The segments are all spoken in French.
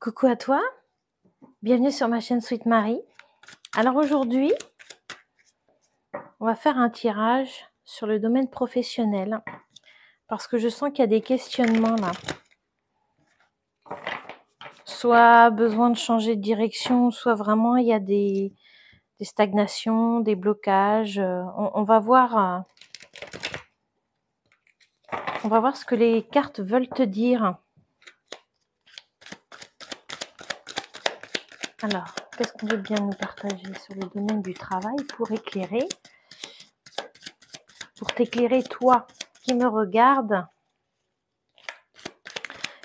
Coucou à toi, bienvenue sur ma chaîne Sweet Marie. Alors aujourd'hui, on va faire un tirage sur le domaine professionnel parce que je sens qu'il y a des questionnements là. Soit besoin de changer de direction, soit vraiment il y a des stagnations, des blocages. On va voir ce que les cartes veulent te dire. Alors, qu'est-ce qu'on veut bien nous partager sur le domaine du travail pour t'éclairer toi qui me regarde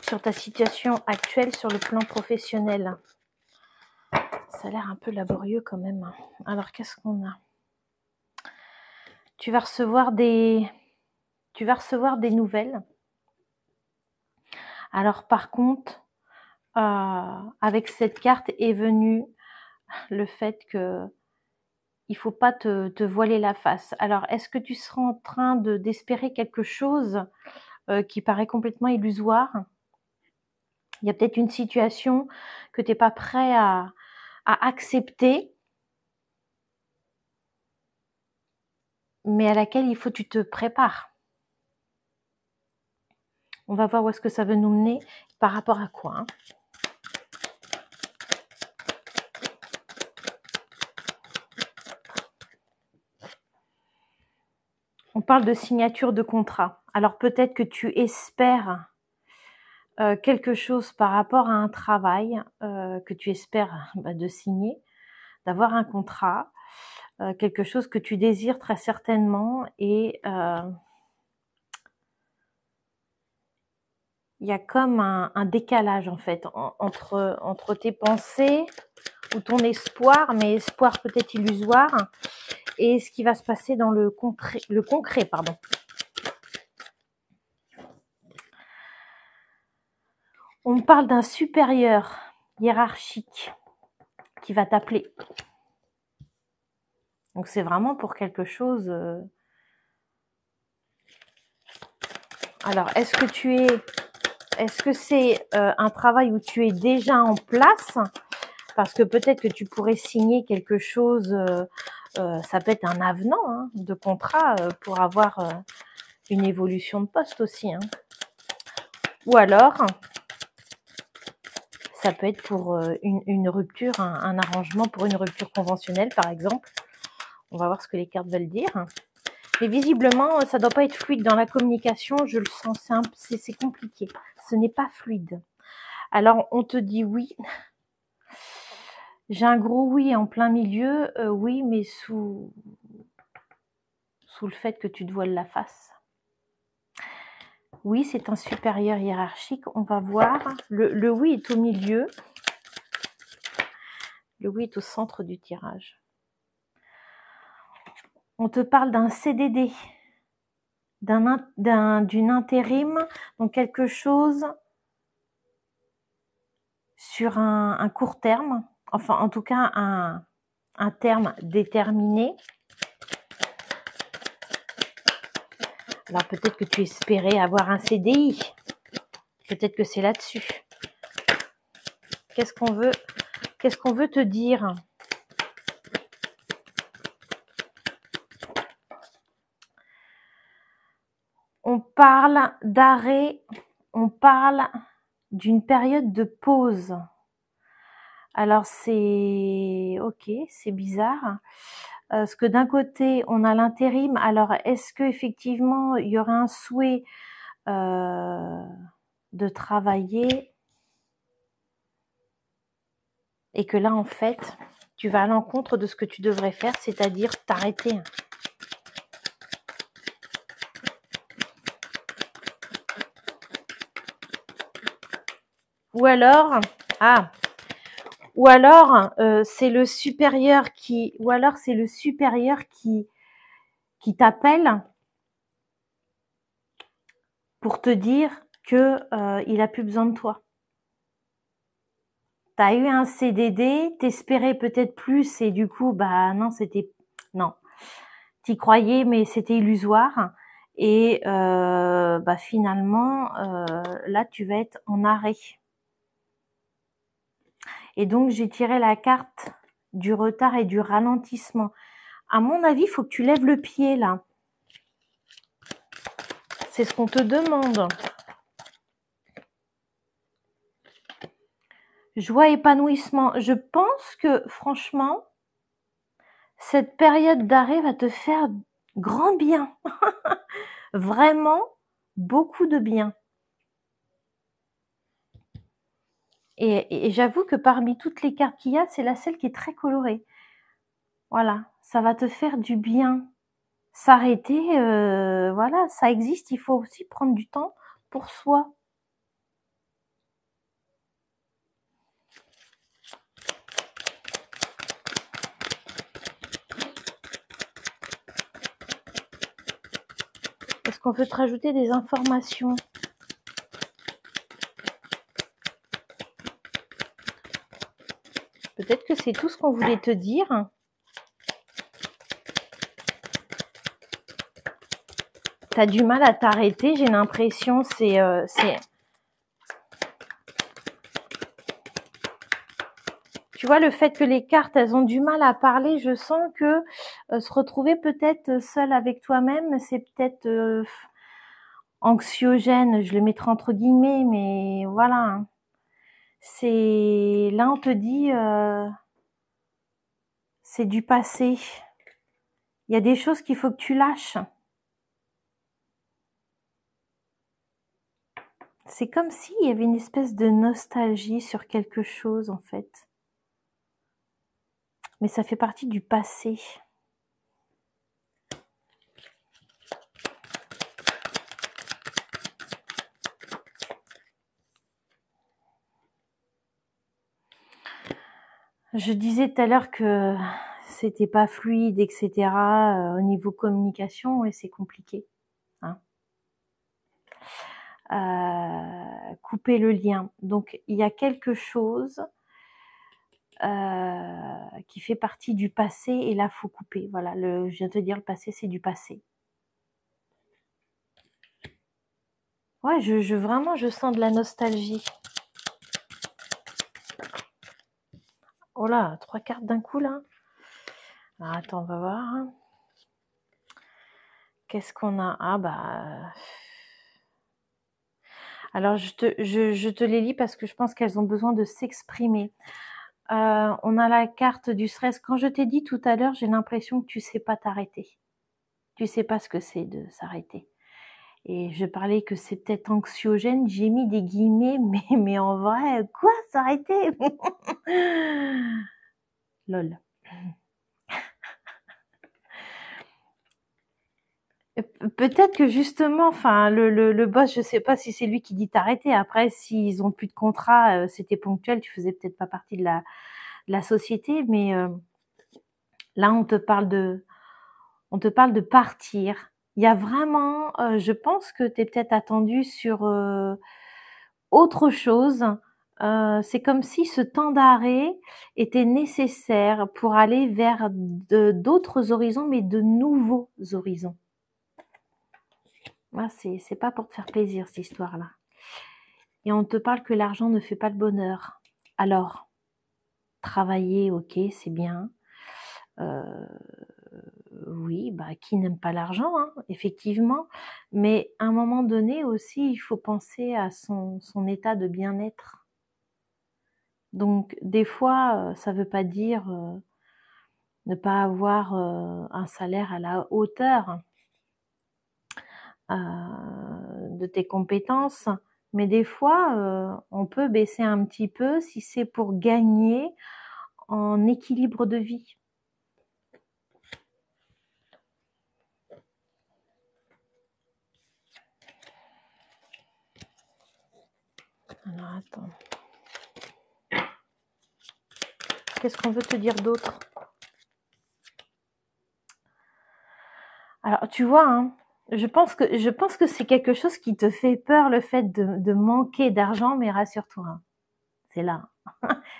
sur ta situation actuelle sur le plan professionnel. Ça a l'air un peu laborieux quand même. Alors, qu'est-ce qu'on a? Tu vas recevoir des nouvelles. Alors, par contre, avec cette carte est venu le fait que il faut pas te voiler la face. Alors, est-ce que tu seras en train d'espérer quelque chose qui paraît complètement illusoire? Il y a peut-être une situation que tu n'es pas prêt à accepter, mais à laquelle il faut que tu te prépares. On va voir où est-ce que ça veut nous mener, par rapport à quoi. Hein. On parle de signature de contrat. Alors peut-être que tu espères quelque chose par rapport à un travail que tu espères de signer, d'avoir un contrat, quelque chose que tu désires très certainement et il y a comme un décalage en fait entre tes pensées ou ton espoir, mais espoir peut-être illusoire, et ce qui va se passer dans le concret, pardon. On parle d'un supérieur hiérarchique qui va t'appeler. Donc c'est vraiment pour quelque chose. Alors est-ce que c'est un travail où tu es déjà en place? Parce que peut-être que tu pourrais signer quelque chose, ça peut être un avenant hein, de contrat pour avoir une évolution de poste aussi. Hein. Ou alors, ça peut être pour une rupture, un arrangement pour une rupture conventionnelle par exemple. On va voir ce que les cartes veulent dire. Mais visiblement, ça ne doit pas être fluide dans la communication, je le sens, c'est compliqué. Ce n'est pas fluide. Alors, on te dit oui. J'ai un gros oui en plein milieu, oui, mais sous le fait que tu te voiles la face. Oui, c'est un supérieur hiérarchique, on va voir. Le oui est au milieu. Le oui est au centre du tirage. On te parle d'un CDD, d'une intérim, donc quelque chose sur un court terme, enfin en tout cas un terme déterminé. Alors peut-être que tu espérais avoir un CDI, peut-être que c'est là-dessus. Qu'est-ce qu'on veut te dire? On parle d'arrêt, on parle d'une période de pause. Alors c'est ok, c'est bizarre. Parce que d'un côté, on a l'intérim. Alors est-ce que effectivement il y aurait un souhait de travailler et que là en fait, tu vas à l'encontre de ce que tu devrais faire, c'est-à-dire t'arrêter. Ou alors, c'est le supérieur qui t'appelle pour te dire que il a plus besoin de toi. Tu as eu un CDD, t'espérais peut-être plus et du coup non, t'y croyais mais c'était illusoire et finalement là tu vas être en arrêt. Et donc, j'ai tiré la carte du retard et du ralentissement. À mon avis, il faut que tu lèves le pied, là. C'est ce qu'on te demande. Joie, épanouissement. Je pense que, franchement, cette période d'arrêt va te faire grand bien. Vraiment, beaucoup de bien. Et j'avoue que parmi toutes les cartes qu'il y a, c'est la seule qui est très colorée. Voilà, ça va te faire du bien. S'arrêter, voilà, ça existe, il faut aussi prendre du temps pour soi. Est-ce qu'on peut te rajouter des informations? Peut-être que c'est tout ce qu'on voulait te dire. T'as du mal à t'arrêter, j'ai l'impression, c'est... Tu vois, le fait que les cartes, elles ont du mal à parler, je sens que se retrouver peut-être seule avec toi-même, c'est peut-être anxiogène, je le mettrai entre guillemets, mais voilà. Hein. C'est... Là, on te dit... c'est du passé. Il y a des choses qu'il faut que tu lâches. C'est comme s'il y avait une espèce de nostalgie sur quelque chose, en fait. Mais ça fait partie du passé. Je disais tout à l'heure que c'était pas fluide, etc. Au niveau communication, ouais, c'est compliqué. Hein. Couper le lien. Donc, il y a quelque chose qui fait partie du passé et là, faut couper. Voilà, je viens de te dire, le passé, c'est du passé. Ouais, vraiment, je sens de la nostalgie. Oh là, 3 cartes d'un coup, là. Alors, attends, on va voir. Qu'est-ce qu'on a? Ah, bah... Alors, je te les lis parce que je pense qu'elles ont besoin de s'exprimer. On a la carte du stress. Quand je t'ai dit tout à l'heure, j'ai l'impression que tu sais pas t'arrêter. Tu sais pas ce que c'est de s'arrêter. Et je parlais que c'est peut-être anxiogène. J'ai mis des guillemets, mais en vrai, quoi, s'arrêter? Lol. Peut-être que justement, enfin, le boss, je sais pas si c'est lui qui dit t'arrêter. Après, s'ils ont plus de contrat, c'était ponctuel, tu faisais peut-être pas partie de la société, mais là, on te parle de partir. Il y a vraiment, je pense que tu es peut-être attendu sur autre chose. C'est comme si ce temps d'arrêt était nécessaire pour aller vers d'autres horizons, mais de nouveaux horizons. Ah, c'est pas pour te faire plaisir, cette histoire-là. Et on te parle que l'argent ne fait pas le bonheur. Alors, travailler, ok, c'est bien. Oui, bah, qui n'aime pas l'argent, hein, effectivement. Mais à un moment donné aussi, il faut penser à son état de bien-être. Donc, des fois, ça ne veut pas dire ne pas avoir un salaire à la hauteur de tes compétences. Mais des fois, on peut baisser un petit peu si c'est pour gagner en équilibre de vie. Alors, attends. Qu'est-ce qu'on veut te dire d'autre? Alors, tu vois, hein, je pense que c'est quelque chose qui te fait peur, le fait de manquer d'argent, mais rassure-toi, hein, c'est là.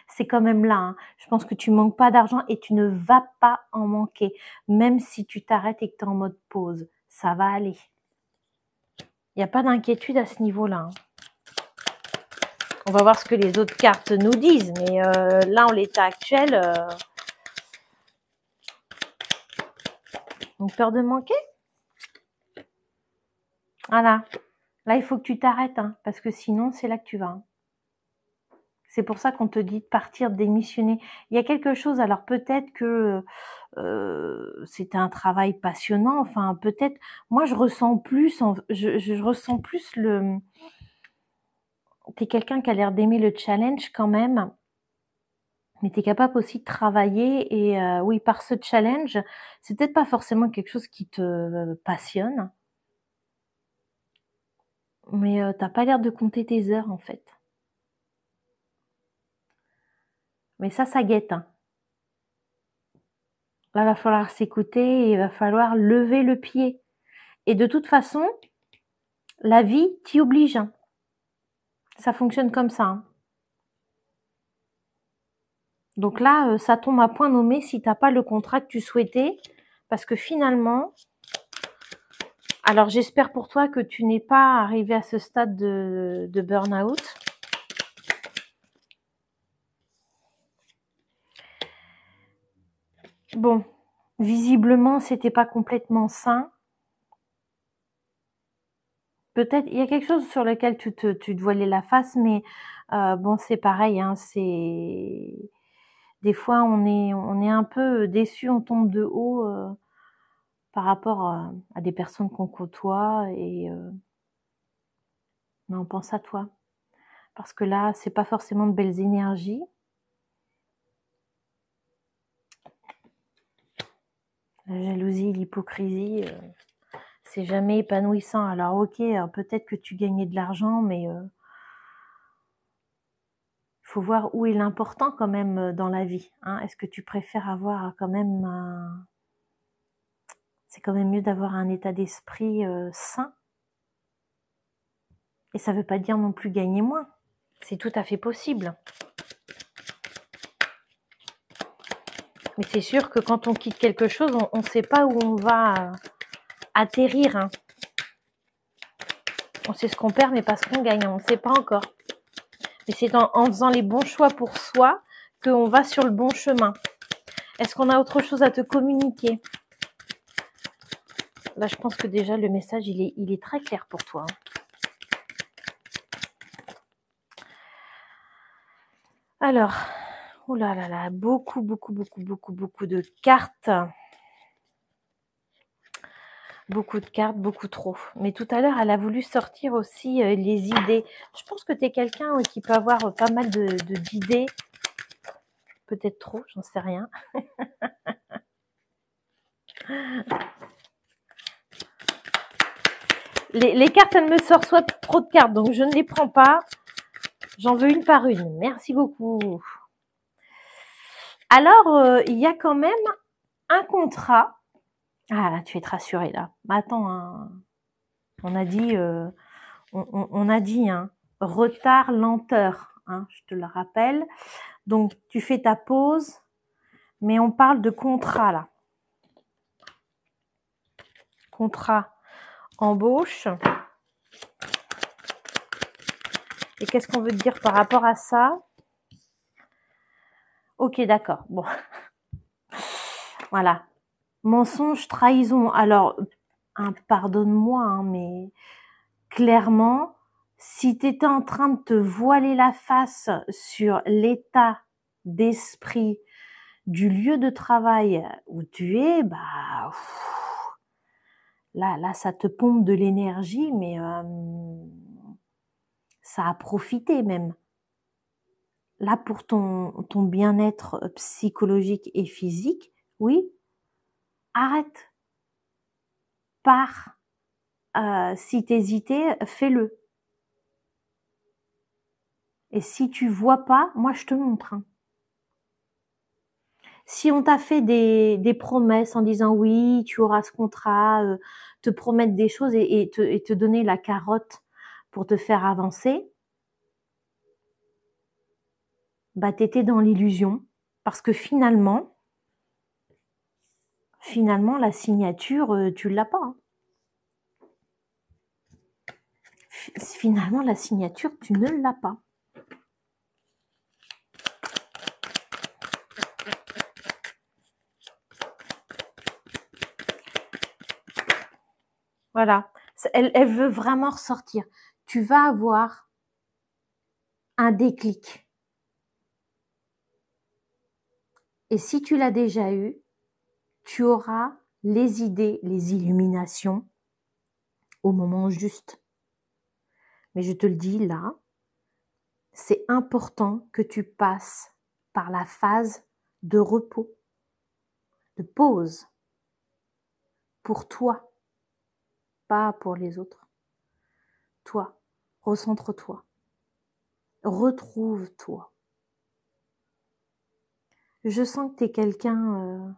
C'est quand même là. Hein. Je pense que tu manques pas d'argent et tu ne vas pas en manquer, même si tu t'arrêtes et que tu es en mode pause. Ça va aller. Il n'y a pas d'inquiétude à ce niveau-là. Hein. On va voir ce que les autres cartes nous disent, mais là, en l'état actuel, une peur de manquer. Voilà. Là, il faut que tu t'arrêtes, hein, parce que sinon, c'est là que tu vas. Hein. C'est pour ça qu'on te dit de partir, de démissionner. Il y a quelque chose, alors peut-être que c'était un travail passionnant, enfin peut-être, moi je ressens plus, je ressens plus le... T'es quelqu'un qui a l'air d'aimer le challenge quand même, mais t'es capable aussi de travailler et oui, par ce challenge, c'est peut-être pas forcément quelque chose qui te passionne, mais t'as pas l'air de compter tes heures en fait. Mais ça guette. Hein. Là, va falloir s'écouter et il va falloir lever le pied. Et de toute façon, la vie t'y oblige. Hein. Ça fonctionne comme ça. Hein. Donc là, ça tombe à point nommé si t'as pas le contrat que tu souhaitais. Parce que finalement, alors j'espère pour toi que tu n'es pas arrivé à ce stade de burn-out. Bon, visiblement, c'était pas complètement sain. Peut-être, il y a quelque chose sur lequel tu te voilais la face, mais bon, c'est pareil, hein, c'est... Des fois, on est un peu déçu, on tombe de haut par rapport à des personnes qu'on côtoie, et mais on pense à toi. Parce que là, c'est pas forcément de belles énergies. La jalousie, l'hypocrisie, c'est jamais épanouissant. Alors ok, peut-être que tu gagnais de l'argent, mais faut voir où est l'important quand même dans la vie. Hein. Est-ce que tu préfères avoir quand même c'est quand même mieux d'avoir un état d'esprit sain. Et ça veut pas dire non plus gagner moins. C'est tout à fait possible. Mais c'est sûr que quand on quitte quelque chose, on ne sait pas où on va atterrir. Hein. On sait ce qu'on perd, mais pas ce qu'on gagne. On ne sait pas encore. Mais c'est en faisant les bons choix pour soi qu'on va sur le bon chemin. Est-ce qu'on a autre chose à te communiquer? Là, je pense que déjà, le message, il est très clair pour toi. Alors, oh là là là, beaucoup de cartes. Beaucoup de cartes, beaucoup trop. Mais tout à l'heure, elle a voulu sortir aussi les idées. Je pense que tu es quelqu'un qui peut avoir pas mal d'idées. Peut-être trop, j'en sais rien. Les cartes, elles me sortent soit trop de cartes, donc je ne les prends pas. J'en veux une par une. Merci beaucoup. Alors, il y a quand même un contrat. Ah là, tu es rassurée là. Mais attends, hein. On a dit, on a dit, hein, retard, lenteur. Hein, je te le rappelle. Donc, tu fais ta pause, mais on parle de contrat là. Contrat embauche. Et qu'est-ce qu'on veut te dire par rapport à ça? Ok, d'accord. Bon. Voilà. Mensonge, trahison. Alors, hein, pardonne-moi, hein, mais clairement, si tu étais en train de te voiler la face sur l'état d'esprit du lieu de travail où tu es, bah là, ça te pompe de l'énergie, mais ça a profité même. Là, pour ton bien-être psychologique et physique, oui, arrête. Pars. Si t'hésitais, fais-le. Et si tu vois pas, moi je te montre. Hein. Si on t'a fait des promesses en disant oui, tu auras ce contrat, te promettre des choses et te donner la carotte pour te faire avancer, bah t'étais dans l'illusion. Parce que finalement, la signature, tu l'as pas. Hein. Finalement, la signature, tu ne l'as pas. Voilà. Elle veut vraiment ressortir. Tu vas avoir un déclic. Et si tu l'as déjà eu, tu auras les idées, les illuminations au moment juste. Mais je te le dis là, c'est important que tu passes par la phase de repos, de pause, pour toi, pas pour les autres. Toi, recentre-toi, retrouve-toi. Je sens que tu es quelqu'un,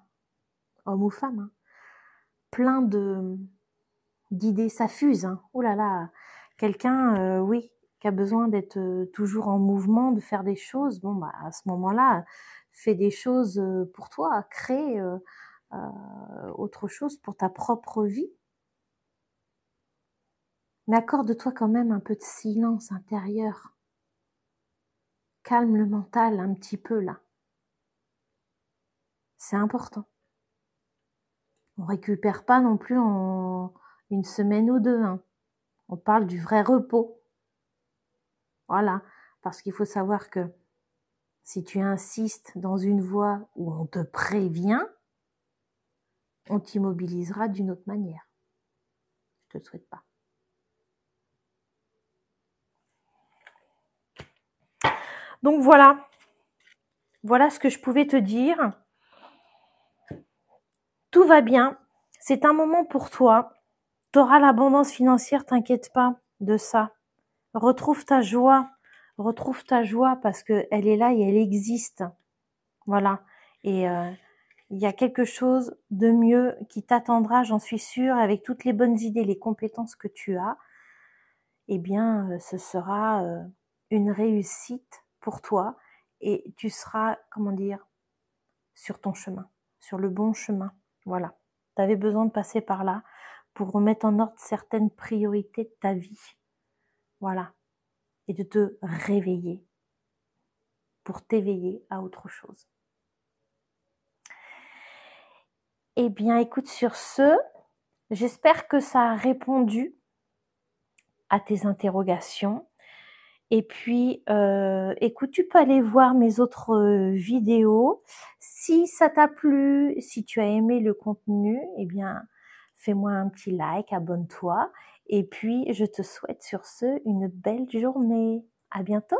homme ou femme, hein, plein d'idées, ça fuse, hein. Oh là là, quelqu'un, oui, qui a besoin d'être toujours en mouvement, de faire des choses. Bon, bah, à ce moment-là, fais des choses pour toi, crée autre chose pour ta propre vie. Mais accorde-toi quand même un peu de silence intérieur. Calme le mental un petit peu là. C'est important. On récupère pas non plus en une semaine ou deux, hein. On parle du vrai repos. Voilà. Parce qu'il faut savoir que si tu insistes dans une voie où on te prévient, on t'immobilisera d'une autre manière. Je te le souhaite pas. Donc voilà. Voilà ce que je pouvais te dire. Tout va bien. C'est un moment pour toi. Tu auras l'abondance financière, t'inquiète pas de ça. Retrouve ta joie. Retrouve ta joie parce que elle est là et elle existe. Voilà. Et il y a quelque chose de mieux qui t'attendra, j'en suis sûre, avec toutes les bonnes idées, les compétences que tu as. Eh bien, ce sera une réussite pour toi et tu seras, comment dire, sur ton chemin, sur le bon chemin. Voilà. Tu avais besoin de passer par là pour remettre en ordre certaines priorités de ta vie. Voilà. Et de te réveiller pour t'éveiller à autre chose. Eh bien, écoute, sur ce, j'espère que ça a répondu à tes interrogations. Et puis, écoute, tu peux aller voir mes autres vidéos. Si ça t'a plu, si tu as aimé le contenu, eh bien, fais-moi un petit like, abonne-toi. Et puis, je te souhaite sur ce une belle journée. À bientôt!